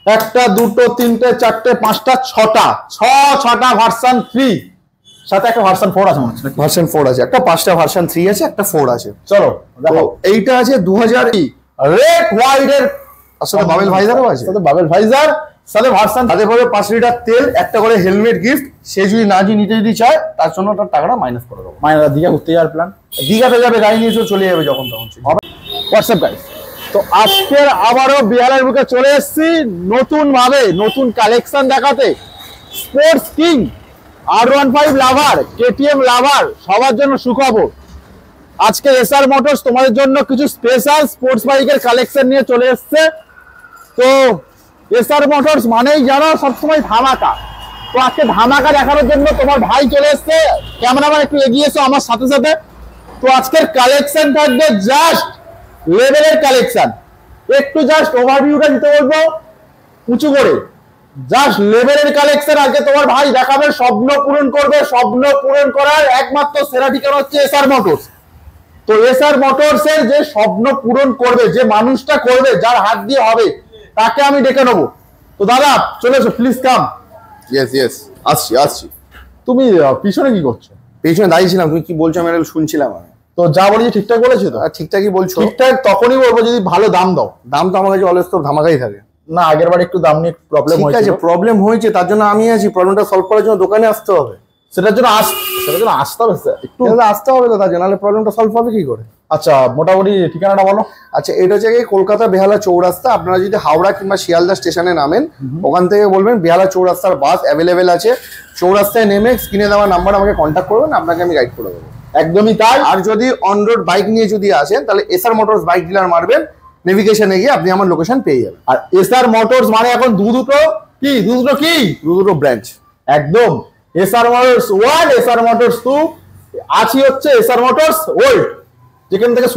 একটা, দুটো, তিনটে, চারটে, পাঁচটা, ছটা ভার্সন 3 সাথে একটা ভার্সন 4 আছে মনে হচ্ছে। ভার্সন 4 আছে, একটা 5টা ভার্সন 3 আছে, একটা 4 আছে। চলো দেখো, এইটা আছে 2000 রেড হোয়াইট এর আসলে বাবেল ভাইজারও আছে, সাথে বাবেল ভাইজার সাথে ভার্সন, তাদের পরে 5 লিটার তেল, একটা করে হেলমেট গিফট। সে যদি না নিতে যদি চায় তার জন্য তার টাকাটা মাইনাস করে দেবো। মাইনাস দীঘা ঘুরতে যাওয়ার প্ল্যান, দীঘাতে যাবে, গাড়ি নিয়ে চলে যাবে যখন তখন। হোয়াটসঅ্যাপ গাইস, তো আজকের আবারও বিহারের বুকে চলে এসেছি নতুন ভাবে, নতুন কালেকশন দেখাতে। স্পোর্টস কিং, R15 লাভার, KTM লাভার, সবার জন্য সুখবর। আজকে এসআর মোটরস তোমাদের জন্য কিছু স্পেশাল স্পোর্টস বাইকের কালেকশন নিয়ে চলে এসেছে। তো এসআর মোটরস মানেই জানো সবসময় ধামাকা। তো আজকে ধামাকা দেখানোর জন্য তোমার ভাই চলে এসছে, ক্যামেরাম্যান একটু এগিয়ে এসো আমার সাথে সাথে। তো আজকের কালেকশন থাকবে জাস্ট লেভেলের কালেকশন। একটু জাস্ট ওভারভিউটা দিতে বলবো উঁচু করে, জাস্ট লেভেলের কালেকশন আজকে তোমার ভাই দেখাবে। স্বপ্ন পূরণ করবে, স্বপ্ন পূরণ করার একমাত্র সেরা ঠিকানা হচ্ছে এসআর মোটরস। তো এসআর মোটরস এর যে স্বপ্ন পূরণ করবে, যে মানুষটা করবে, যার হাত দিয়ে হবে, তাকে আমি ডেকে নেবো। তো দাদা চলে এসো, প্লিজ কাম। ইয়েস আসছি। তুমি পিছনে কি করছো? পেছনে দাঁড়িয়েছিলাম, তুমি কি বলছো আমি শুনছিলাম। তো যা বলেছি ঠিকঠাক বলেছি তো? ঠিকঠাকই বলছো। ঠিকঠাক তখনই বলবো যদি ভালো দাম দাও। দাম তো আমার কাছে অলওয়েজ তো ধামাকাই থাকে। না, আগের বার একটু দাম নিয়ে প্রবলেম হয়েছে। ঠিক আছে, প্রবলেম হয়েছে, তার জন্য আমি আছি। প্রবলেমটা সলভ করার জন্য দোকানে আসতে হবে। সেটার জন্য আসতে হবে একটু আসতে হবে তো, তার জন্য নাহলে প্রবলেমটা সলভ হবে কি করে? আচ্ছা, মোটামুটি ঠিকানাটা বলো। আচ্ছা, এটা হচ্ছে কলকাতা বেহালা চৌরাস্তা। আপনারা যদি হাওড়া কিংবা শিয়ালদা স্টেশনে নামেন, ওখান থেকে বলবেন বেহালা চৌরাস্তার বাস অ্যাভেলেবেল আছে। চৌরাস্তায় নেমে স্ক্রিনে দেওয়া নাম্বার আমাকে কন্ট্যাক্ট করবেন, আপনাকে আমি গাইড করে দেবো। একদমই তাই। আর যদি অন রোড বাইক নিয়ে যদি আসেন, তাহলে এসআর মোটরস বাইক ডিলার মারবেন, নেভিগেশনে গিয়ে আপনি আমার লোকেশন পেয়ে যাবেন। আর এসআর মোটরস মানে এখন দুটো ব্রাঞ্চ। একদম, এসআর মোটরস 1, এসআর মোটরস 2, আছি হচ্ছে এসআর মোটরস ওল্ড, যেখান থেকে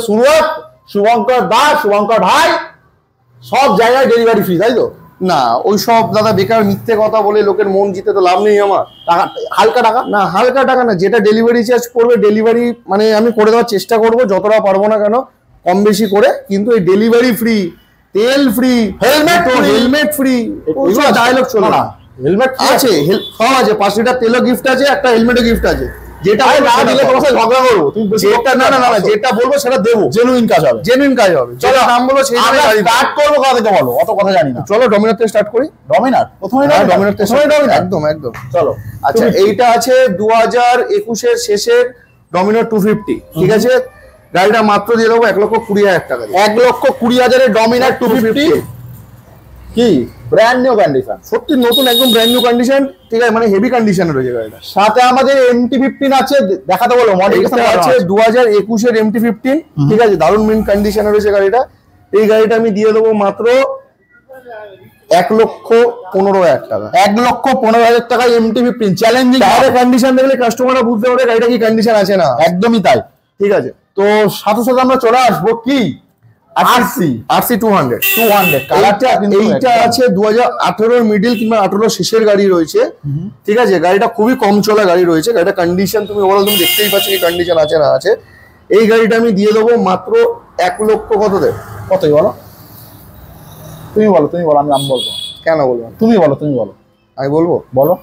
শুরুয়াত শুভঙ্কর দাস, শুভঙ্কর ভাই, সব জায়গায় ডেলিভারি ফ্রি, তাই তো? না, ওই সব দাদা বেকার মিথ্যে কথা বলে লোকের মন জিতে তো লাভ নেই আমার। টাকা হালকা টাকা না, হালকা টাকা না, যেটা ডেলিভারি চার্জ পড়বে ডেলিভারি মানে আমি করে দেওয়ার চেষ্টা করবো যতটা পারবো না কেন, কম বেশি করে। কিন্তু এই ডেলিভারি ফ্রি, তেল ফ্রি, হেলমেট ফ্রি, ডায়লগ চলে না। হেলমেট আছে, সব আছে। 5 লিটার তেলও গিফট আছে, একটা হেলমেটও গিফট আছে। যেটা না দিলে তোমার সাথে ঝগড়া করবো। যেটা না যেটা বলবো সেটা দেবো, জেনুইন কাজ হবে। চলো নাম বলো, সেই স্টার্ট করবো কোথা থেকে বলো, অত কথা জানি না। চলো ডমিনার থেকে স্টার্ট করি। ডমিনার প্রথমে, ডমিনার থেকে একদম চলো। আচ্ছা, এইটা আছে 2021-এর শেষের ডমিনার 250, ঠিক আছে? গাড়িটা মাত্র দিয়ে দেবো 1,20,000 টাকা। 1,20,000 ডমিনার 250 কি ব্র্যান্ড নিউ কন্ডিশন, সত্যি নতুন, একদম ব্র্যান্ড নিউ কন্ডিশন, ঠিক আছে? মানে হেভি কন্ডিশনে রয়েছে গাড়িটা। সাথে আমাদের MT-15 আছে, দেখাতে বলো। মডিফিকেশন আছে 2021-এর MT-15, ঠিক আছে? দারুণ মিন কন্ডিশনে রয়েছে গাড়িটা। এই গাড়িটা আমি দিয়ে দেবো মাত্র 1,15,000 টাকা। 1,15,000 টাকায় MT-15 চ্যালেঞ্জিং কন্ডিশন দেখলে কাস্টমাররা বুঝতে পারে গাড়িটা কি কন্ডিশন আছে না। একদমই তাই, ঠিক আছে? তো সাথে সাথে আমরা চলে আসবো কি RC 200। এইটা আছে 2018-এর মিডিল কিংবা 18-এর শেষের গাড়ি রয়েছে, ঠিক আছে? গাড়িটা খুবই কম চলা গাড়ি রয়েছে। গাড়িটা কন্ডিশন তুমি ওভারঅল তুমি দেখতেই পাচ্ছ কি কন্ডিশন আছে না আছে। এই গাড়িটা আমি দিয়ে দেবো মাত্র 1 লক্ষ কতই বলো? তুমি বলো, আমি বলবো। কেন বলবো? তুমি বলো। আমি বলবো, বলো।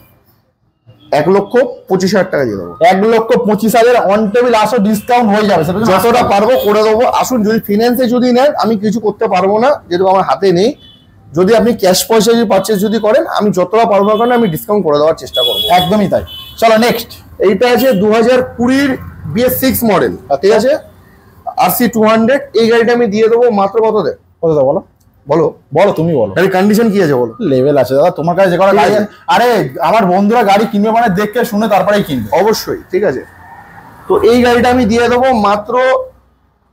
1,25,000 টাকা দিয়ে দেবো। 1,25,000 অন টেবিল আসো, ডিসকাউন্ট হয়ে যাবে, যতটা পারবো করে দেবো। আসুন, যদি ফিনান্সে যদি নেন আমি কিছু করতে পারবো না, যেহেতু আমার হাতে নেই। যদি আপনি ক্যাশ পয়সা যদি পারচেজ যদি করেন, আমি যতটা পারবো না আমি ডিসকাউন্ট করে দেওয়ার চেষ্টা করবো। একদমই তাই। চলো নেক্সট। এইটা আছে 2020-এর BS6 মডেল, ঠিক আছে? RC 200। এই গাড়িটা আমি দিয়ে দেবো মাত্র কত বলো। তুমি বলো। গাড়ির কন্ডিশন কি আছে বলো? লেভেল আছে দাদা, তোমার কাছে যে কোনো গাড়ি। আরে আমার বন্ধুরা গাড়ি কিনবে মানে দেখে শুনে তারপরেই কিনবে। অবশ্যই, ঠিক আছে? তো এই গাড়িটা আমি দিয়ে দেবো মাত্র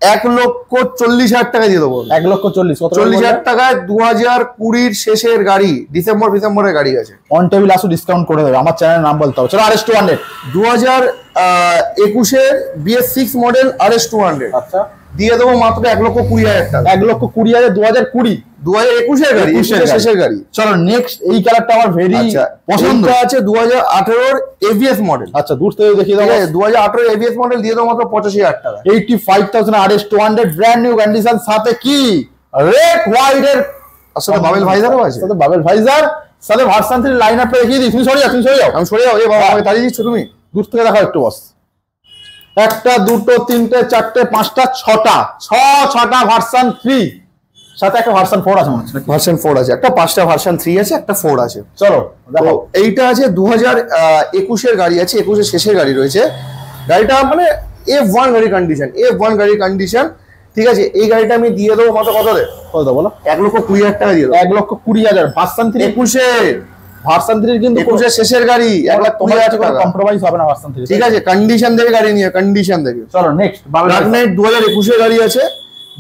1,40,000 টাকা দিয়ে দেবো। 1,40,000 টাকায় 2020-এর শেষের গাড়ি, ডিসেম্বরের গাড়ি আছে। অন টেবিল আসো, ডিসকাউন্ট করে দেবে। আমার চ্যানেলের নাম বলতে হবে। চলো RS 200। 2021-এর BS6 model RS 200। আচ্ছা, দিয়ে দেবো মাত্র 1,20,000 টাকা। 1,20,000 2021-এর গাড়ি, শেষের গাড়ি। চলো নেক্সট। এই কালারটা আমার ভেরি পছন্দ আছে। 2018-এর ABS মডেল। আচ্ছা, দূর থেকে দেখিয়ে দাও। 2018-এর ABS মডেল দিয়ে দেবো মাত্র 85,000 টাকা। 85,000 RS 200 ব্র্যান্ড নিউ কন্ডিশন, সাথে কি রেড হোয়াইট এর আর সাথে বাবেল ভাইজারও আছে, সাথে বাবেল ভাইজার, সাথে ভার্সন 3 লাইন আপটা দেখিয়ে দিই। তুমি সরে যাও, তুমি সরে যাও। আমি সরে যাও, এ বাবা আমাকে তাড়িয়ে দিচ্ছ তুমি। দূর থেকে দেখাও একটু বস। একটা, দুটো, তিনটে, চারটে, পাঁচটা, ছটা ভার্সন 3, সাথে একটা ভার্সন 4 আছে মনে হচ্ছে। ভার্সন 4 আছে, একটা 5টা ভার্সন 3 আছে, একটা 4 আছে। চলো দেখো। এইটা আছে 2021 গাড়ি আছে, 21 শেষের গাড়ি রয়েছে। গাড়িটা মানে F1 গাড়ি কন্ডিশন, F1 গাড়ি কন্ডিশন, ঠিক আছে। এই গাড়িটা আমি দিয়ে দেবো মাত্র কত রে? কত দেবো বলো? 1,20,000 টাকা দিয়ে দেবো। 1,20,000 ভার্সন 3 21 ভার্সন 3 কিন্তু 21 শেষের গাড়ি, 1,20,000 টাকা কম্প্রোমাইজ হবে না ভার্সন 3, ঠিক আছে। কন্ডিশন দেখে গাড়ি নিয়ে, কন্ডিশন দেখে। চলো নেক্সট। ব্ল্যাক নাইট 2021 এর গাড়ি আছে,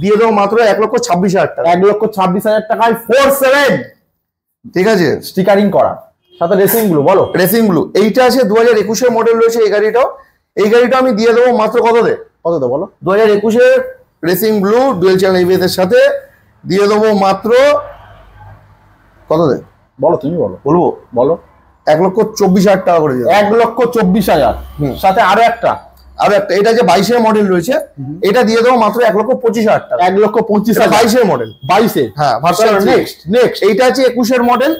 দিয়ে দেবো মাত্র 1,26,000 টাকা। 1,26,000 টাকায় 47, ঠিক আছে, স্টিকারিং করা, সাথে রেসিং ব্লু। বলো রেসিং ব্লু। এইটা আছে 2021 এর মডেল রয়েছে এই গাড়িটাও। এই গাড়িটা আমি দিয়ে দেবো মাত্র কত দে? কত দেবো বলো? 2021 এর racing blue dual channel ABS এর সাথে দিয়ে দেবো মাত্র কত দে? বলো, তুমি বলো। বলবো? বলো। 1,24,000 টাকা করে দিয়ে 1,24,000, সাথে আরো একটা, এটা যে 22 এর মডেল রয়েছে, এটা দিয়ে দেবো মাত্র 1,25,000 টাকা। 1,25,000, 22 এর মডেল, 22 হ্যাঁ ভার্সন। নেক্সট এইটা আছে 21 এর মডেল,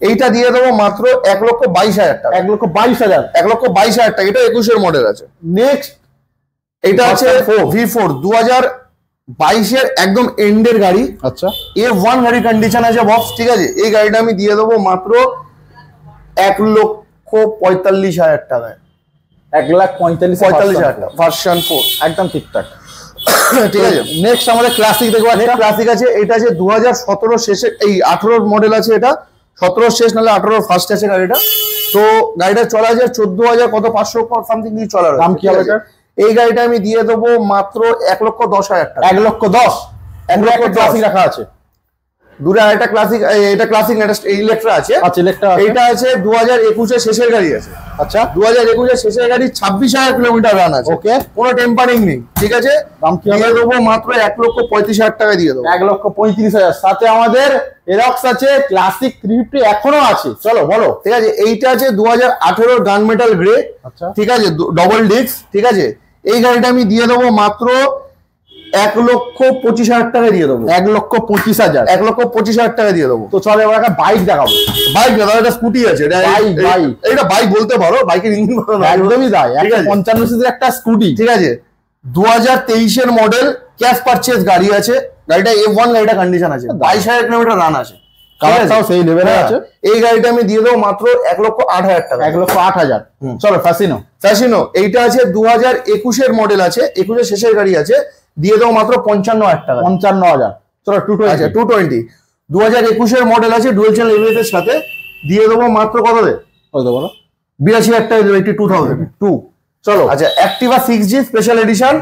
এইটা দিয়ে দেবো মাত্র 1,22,000 টাকা। 1,22,000, 1,22,000 টাকা, এটা 21 এর মডেল আছে। নেক্সট এটা আছে V4 2022 এর একদম এন্ডের গাড়ি। আচ্ছা, F1 গাড়ি কন্ডিশন আছে বক্স, ঠিক আছে। এই গাড়িটা আমি দিয়ে দেবো মাত্র 1,45,000 টাকায়। 1,45,000 টাকা ভার্সন 4, একদম ঠিকঠাক, ঠিক আছে। নেক্সট আমাদের ক্লাসিক দেখবো। একটা ক্লাসিক আছে, এটা আছে 2017 শেষে, এই 18 মডেল আছে, এটা 17 শেষ নাহলে 18 ফার্স্ট আছে গাড়িটা। তো গাড়িটা চলা যায় 14,000 কত 500 সামথিং দিয়ে চলা রয়েছে। দাম কি হবে? এই গাড়িটা আমি দিয়ে দেবো মাত্র 1,10,000 টাকা। 1,10,000, 1,10,000 রাখা আছে। দূরে আরেকটা ক্লাসিক, এটা ক্লাসিক না, এটা ইলেকট্রা আছে। আচ্ছা, ইলেকট্রা, এটা আছে 2021 এর শেষের গাড়ি আছে। আচ্ছা, 2021 এর শেষের গাড়ি, 26,000 কিলোমিটার রান আছে। ওকে, কোনো টেম্পারিং নেই, ঠিক আছে। দাম কি দিয়ে দেবো মাত্র 1,35,000 টাকা দিয়ে দেবো। 1,35,000, সাথে আমাদের এরক্স আছে, ক্লাসিক 350 এখনো আছে। চলো বলো। ঠিক আছে, এইটা আছে 2018 গান মেটাল গ্রে, আচ্ছা, ঠিক আছে, ডবল ডিস্ক, ঠিক আছে। এই গাড়িটা আমি দিয়ে দেবো মাত্র 1,25,000 টাকা দিয়ে দেবো। 1,25,000, 1,25,000 টাকা দিয়ে দেবো। তো চলো এবার একটা বাইক দেখাবো। বাইক না, এটা স্কুটি আছে। এটা বাইক বলতে পারো, বাইকের ইঞ্জিন একদমই তাই, 155 সিসির একটা স্কুটি, ঠিক আছে। 2023 এর মডেল, ক্যাশ পারচেজ গাড়ি আছে। গাড়িটা F1 গাড়িটা কন্ডিশন আছে, 22,000 কিলোমিটার রান আছে, কালারটাও সেই লেভেলে আছে। এই গাড়িটা আমি দিয়ে দেবো মাত্র 1,08,000 টাকা। 1,08,000। চলো ফ্যাসিনো, এইটা আছে 2021 এর মডেল আছে, 21 এর শেষের গাড়ি আছে, দিয়ে দেবো মাত্র 55,000 টাকা। 55,000। চলো 220, 220 2021 এর মডেল আছে, ডুয়েল চ্যানেল এবিএস এর সাথে, দিয়ে দেবো মাত্র কত দে? কত বলো? 82,000 টাকা দেবো, 82,002। চলো, আচ্ছা, অ্যাক্টিভা 6G স্পেশাল এডিশন,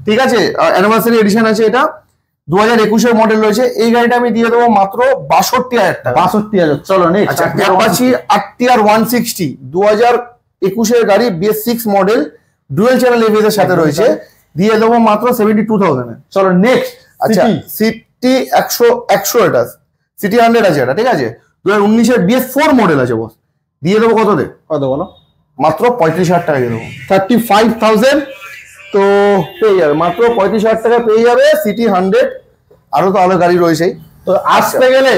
ঠিক আছে, অ্যানিভার্সারি এডিশন আছে, এটা 2021 এর মডেল রয়েছে। এই গাড়িটা আমি দিয়ে দেবো মাত্র 62,000 টাকা। 62,000। চলো নেক্সট। আচ্ছা, অ্যাপাচি RTR 160 2021 এর গাড়ি, BS6 model, dual channel ABS এর সাথে রয়েছে, দিয়ে দেবো মাত্র 72,000 এ। চলো নেক্সট। আচ্ছা, সিটি 100 এটা সিটি 100 আছে, এটা ঠিক আছে, 2019 এর BS4 মডেল আছে বস, দিয়ে দেবো কত দে? কত বলো? মাত্র 35,000 টাকা দিয়ে দেবো। 35,000। তো পেয়ে যাবে, মাত্র 35,000 টাকা পেয়ে যাবে সিটি 100। আরো তো আলাদা গাড়ি রয়েছেই। তো আসতে গেলে,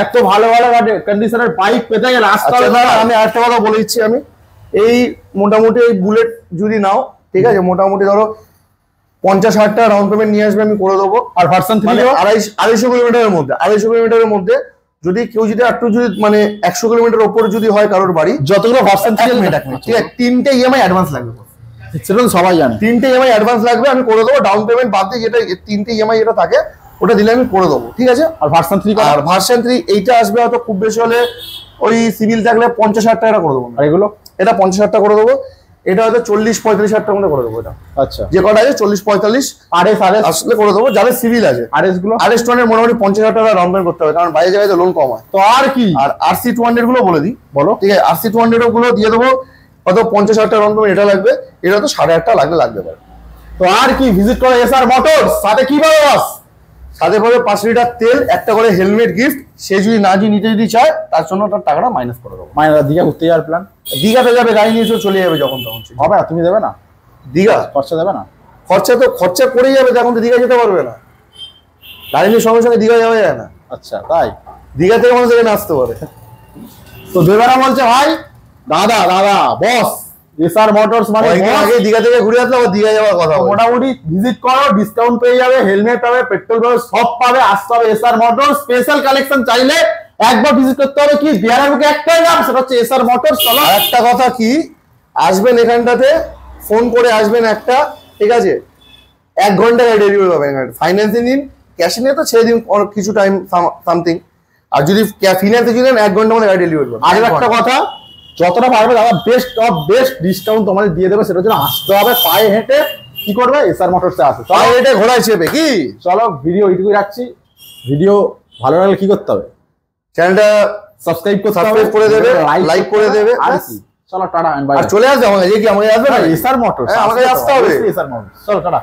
এত ভালো ভালো কন্ডিশনের বাইক পেতে গেলে আসতে হবে। আমি আরেকটা কথা বলে দিচ্ছি, আমি এই মোটামুটি এই বুলেট যদি নাও, ঠিক আছে, মোটামুটি ধরো 50,000 টাকা ডাউন পেমেন্ট নিয়ে আসবে, আমি করে দেবো। আর ভার্সন 3 250 কিলোমিটারের মধ্যে, 250 কিলোমিটারের মধ্যে যদি কেউ যদি একটু যদি মানে 100 কিলোমিটার ওপর যদি হয় কারোর বাড়ি, যতগুলো ভার্সন 3 ঠিক আছে, 3টে ইএমআই অ্যাডভান্স লাগবে। সেটা সবাই জানে, 3টে ইএমআই অ্যাডভান্স লাগবে, আমি করে দেবো। ডাউন পেমেন্ট বাদ দিয়ে যেটা 3টে ইএমআই যেটা থাকে ওটা দিলে আমি করে দেবো, ঠিক আছে। আর ভার্সন 3 এইটা আসবে হয়তো খুব বেশি হলে ওই সিভিল থাকলে 50,000 টাকা করে দেবো। আর এগুলো এটা 50,000 টাকা করে দেবো। এটা হয়তো 40-45,000 টাকা মধ্যে করে দেবো। এটা আচ্ছা, যে কটা আছে 40-45 আরএস আসলে করে দেবো। যাদের সিভিল আছে, আরএস গুলো, আরএস 200 মোটামুটি 50,000 টাকা ডাউন পেমেন্ট করতে হবে, কারণ বাইরে জায়গায় তো লোন কম হয়। তো আর কি, আর RC 200 গুলো বলে দিই, বলো। ঠিক আছে, RC 200 গুলো দিয়ে দেবো হয়তো 50,000 টাকা ডাউন পেমেন্ট। এটা লাগবে, এটা তো 8,500 টাকা লাগতে পারে। তো আর কি, ভিজিট করো এসআর মোটরস। সাথে কি পাবে বস? সাথে পাবে 5 লিটার তেল, একটা করে হেলমেট গিফট। সে যদি না নিতে যদি চায়, তার জন্য তার টাকাটা মাইনাস করে দেবো। দীঘা ঘুরতে যাওয়ার প্ল্যান? দীঘাতে যাবে, গাড়ি নিয়ে চলে যাবে যখন তখন। হবে না? তুমি দেবে না? দীঘা খরচা দেবে না? খরচা করেই যাবে, তখন তো দীঘা যেতে পারবে না। গাড়ি নিয়ে সঙ্গে সঙ্গে দীঘা যাওয়া যায় না। আচ্ছা তাই, দীঘা থেকে মানুষ এখানে আসতে পারে। তো দেবারা বলছে ভাই দাদা দাদা বস এসআর মোটরস মানে আগে দীঘা থেকে ঘুরে আসলে আবার দীঘা যাওয়ার কথা, মোটামুটি ভিজিট করো, ডিসকাউন্ট পেয়ে যাবে, হেলমেট পাবে, পেট্রোল পাবে, সব পাবে। আসতে হবে এসআর মোটরস। স্পেশাল কালেকশন চাইলে একবার ভিজিট করতে হবে। কি বিহারের বুকে একটাই নাম, সেটা হচ্ছে এসআর মোটরস। চলো আর একটা কথা কি, আসবেন এখানটাতে ফোন করে আসবেন একটা, ঠিক আছে, 1 ঘন্টা ডেলিভারি পাবেন। ফাইন্যান্সে নিন, ক্যাশে নিয়ে তো ছেড়ে দিন কিছু টাইম সামথিং, আর যদি ফিনান্সে যদি নেন 1 ঘন্টার মধ্যে গাড়ি ডেলিভারি পাবেন। আর একটা কথা, যতটা পারবে দাদা বেস্ট অফ বেস্ট ডিসকাউন্ট তোমাদের দিয়ে দেবে। সেটার জন্য আসতে হবে পায়ে হেঁটে। কি করবে, এসআর মোটরসে আসে পায়ে হেঁটে ঘোড়ায় চেপে। কি চলো ভিডিও এইটুকুই রাখছি। ভিডিও ভালো লাগলে কি করতে হবে, চ্যানেলটা সাবস্ক্রাইব করে দেবে, লাইক করে দেবে। আর কি, চলো টাটা। আর চলে আসবে আমাকে, যে কি আমাকে আসবে না এসআর মোটরস, আমাকে আসতে হবে এসআর মোটরস। চলো টাটা।